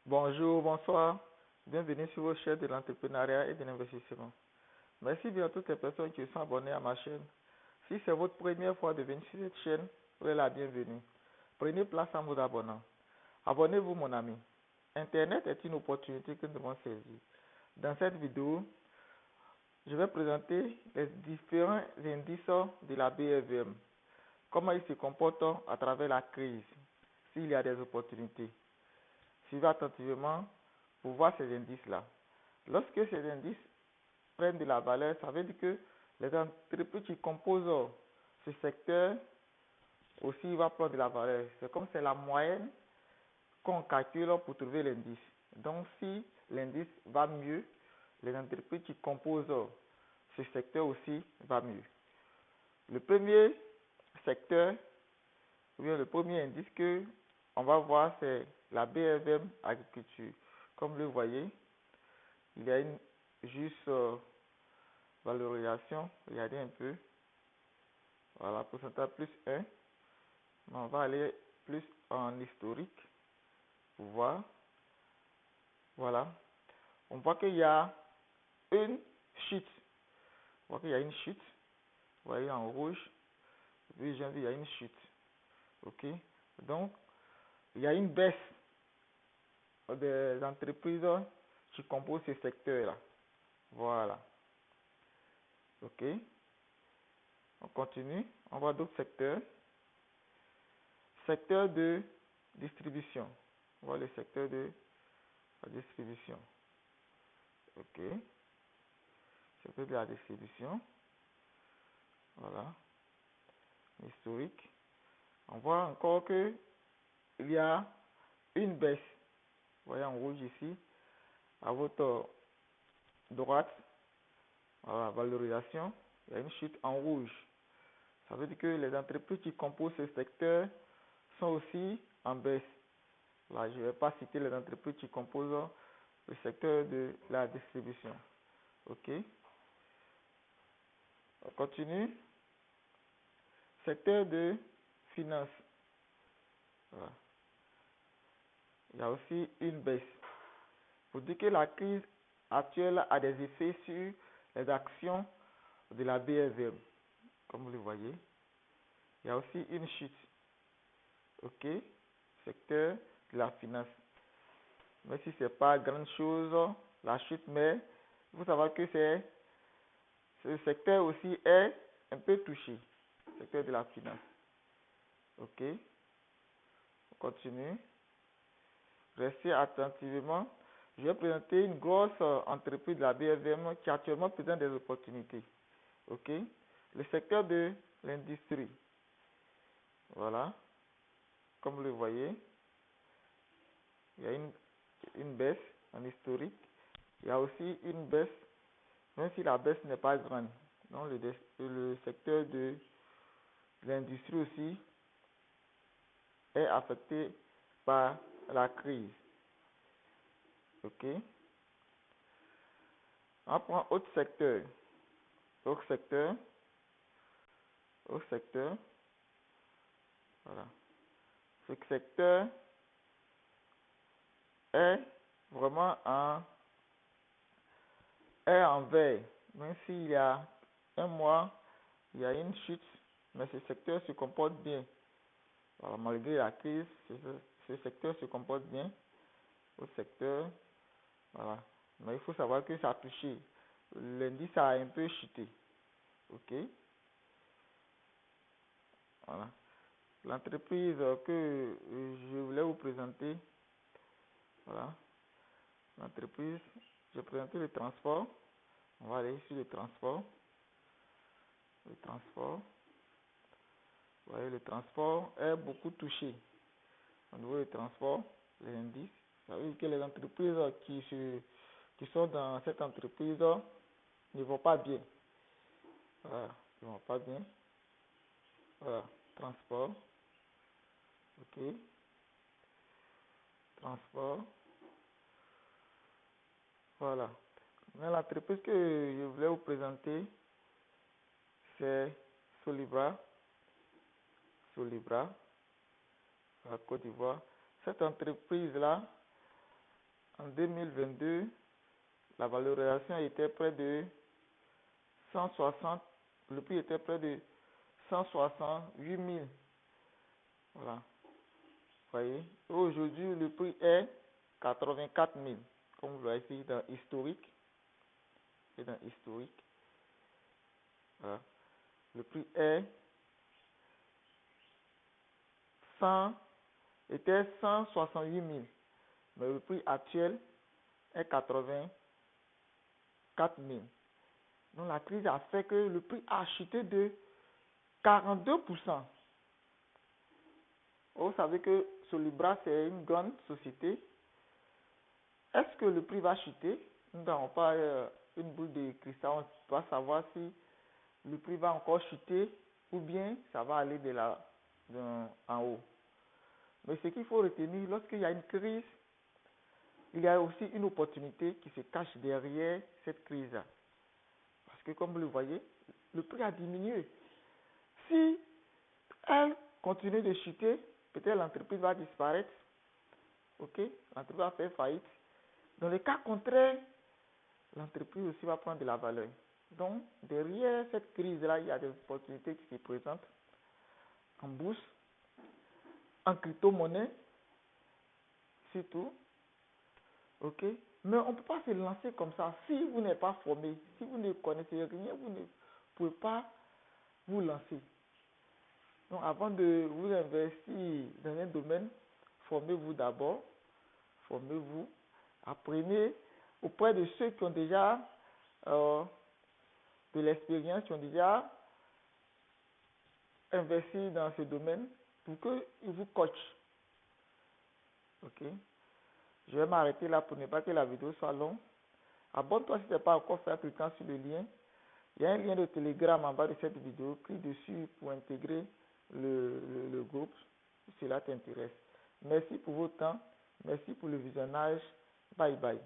Bonjour, bonsoir. Bienvenue sur vos chaînes de l'entrepreneuriat et de l'investissement. Merci bien à toutes les personnes qui sont abonnées à ma chaîne. Si c'est votre première fois de venir sur cette chaîne, vous êtes la bienvenue. Prenez place en vous abonnant. Abonnez-vous, mon ami. Internet est une opportunité que nous devons saisir. Dans cette vidéo, je vais présenter les différents indices de la BFM. Comment ils se comportent à travers la crise, s'il y a des opportunités. Suivez attentivement pour voir ces indices-là. Lorsque ces indices prennent de la valeur, ça veut dire que les entreprises qui composent ce secteur aussi vont prendre de la valeur. C'est comme c'est la moyenne qu'on calcule pour trouver l'indice. Donc si l'indice va mieux, les entreprises qui composent ce secteur aussi va mieux. Le premier secteur, ou bien le premier indice que on va voir, c'est la BFM agriculture. Comme vous le voyez, il y a une juste valorisation. Regardez un peu. Voilà, pourcentage plus 1. On va aller plus en historique pour voir. Voilà. On voit qu'il y a une chute. On voit qu'il y a une chute. Vous voyez en rouge. Puis janvier, il y a une chute. Ok. Donc, il y a une baisse des entreprises qui composent ce secteur-là. Voilà. Ok. On continue. On voit d'autres secteurs. Secteur de distribution. On voit le secteur de la distribution. Ok. Secteur de la distribution. Voilà. Historique. On voit encore que il y a une baisse. Vous voyez en rouge ici. À votre droite. Voilà, valorisation. Il y a une chute en rouge. Ça veut dire que les entreprises qui composent ce secteur sont aussi en baisse. Là, je ne vais pas citer les entreprises qui composent le secteur de la distribution. Ok. On continue. Secteur de finance. Voilà. Il y a aussi une baisse. Pour dire que la crise actuelle a des effets sur les actions de la BFM. Comme vous le voyez. Il y a aussi une chute. Ok. Secteur de la finance. Mais si ce n'est pas grand chose, la chute, mais il faut savoir que ce secteur aussi est un peu touché. Le secteur de la finance. Ok. On continue. Restez attentivement. Je vais présenter une grosse entreprise de la BFM qui actuellement présente des opportunités. Ok. Le secteur de l'industrie. Voilà. Comme vous le voyez, il y a une baisse en historique. Il y a aussi une baisse, même si la baisse n'est pas grande. Donc le secteur de l'industrie aussi est affecté par la crise. Ok. On prend autre secteur. Autre secteur. Autre secteur. Voilà. Ce secteur est vraiment en veille. Même s'il y a un mois, il y a une chute, mais ce secteur se comporte bien. Alors, malgré la crise, ce secteur se comporte bien. Au secteur, voilà. Mais il faut savoir que ça a touché. L'indice a un peu chuté. Ok. Voilà. L'entreprise que je voulais vous présenter, voilà. L'entreprise, je vais présenter le transport. On va aller sur le transport. Le transport. Vous voyez, le transport est beaucoup touché. Au niveau du transport, les indices, ça veut dire que les entreprises qui sont dans cette entreprise ne vont pas bien. Voilà, ils ne vont pas bien. Voilà, transport. Ok, transport. Voilà. Mais l'entreprise que je voulais vous présenter, c'est Solibra. Solibra, à Côte d'Ivoire. Cette entreprise-là En 2022, la valorisation était près de 160, le prix était près de 168 000. Voilà, vous voyez. Aujourd'hui, le prix est 84 000. Comme vous voyez ici dans historique. Et dans historique. Voilà. Le prix est était 168 000. Mais le prix actuel est 84 000. Donc la crise a fait que le prix a chuté de 42%. Vous savez que Solibra, c'est une grande société. Est-ce que le prix va chuter? Nous n'avons pas une boule de cristal. On doit savoir si le prix va encore chuter ou bien ça va aller en haut. Mais ce qu'il faut retenir, lorsqu'il y a une crise, il y a aussi une opportunité qui se cache derrière cette crise. Parce que comme vous le voyez, le prix a diminué. Si elle continue de chuter, peut-être l'entreprise va disparaître. Ok, l'entreprise va faire faillite. Dans le cas contraire, l'entreprise aussi va prendre de la valeur. Donc, derrière cette crise-là, il y a des opportunités qui se présentent en bourse, en crypto-monnaie, surtout. Ok, mais on ne peut pas se lancer comme ça. Si vous n'êtes pas formé, si vous ne connaissez rien, vous ne pouvez pas vous lancer. Donc, avant de vous investir dans un domaine, formez-vous d'abord. Formez-vous. Apprenez auprès de ceux qui ont déjà de l'expérience, qui ont déjà investi dans ce domaine pour qu'ils vous coachent. Ok. Je vais m'arrêter là pour ne pas que la vidéo soit longue. Abonne-toi si ce n'est pas encore fait en cliquant sur le lien. Il y a un lien de Telegram en bas de cette vidéo. Clique dessus pour intégrer le groupe si cela t'intéresse. Merci pour votre temps. Merci pour le visionnage. Bye bye.